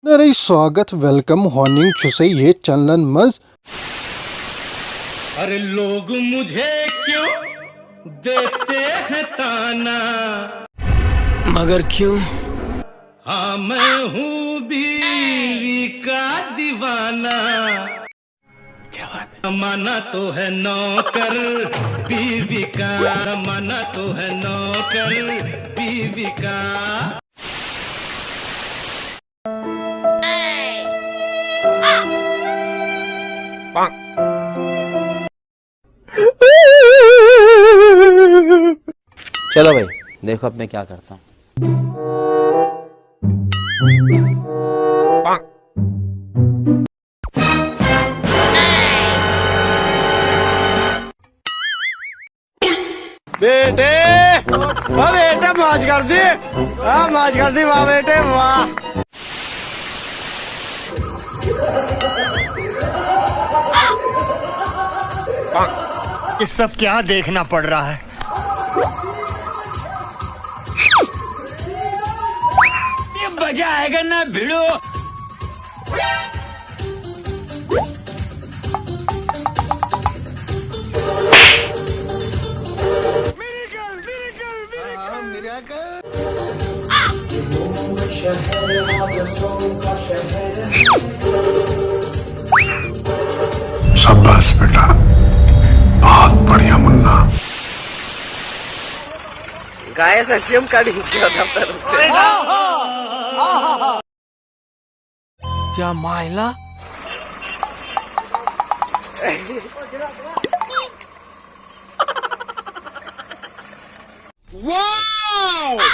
अरे स्वागत welcome horning छुसे ये चलन मज। अरे लोग मुझे क्यों देते हैं ताना, मगर क्यों? हाँ मैं हूँ बीवी का दीवाना। क्या बात है? जमाना तो है नौकर बीवी का, जमाना तो है नौकर बीवी का। चलो भाई देखो अब मैं क्या करता हूँ। बेटे वाह, बेटा मौज कर दी, वाह मौज कर दी, वाह बेटे वाह। ये सब क्या देखना पड़ रहा है? ये मजा आएगा ना भिड़ो। शाबाश बेटा, बहुत बढ़िया मुन्ना। गाय से सीएम कार्ड किया दफ्तर से। क्या मायला? वाह!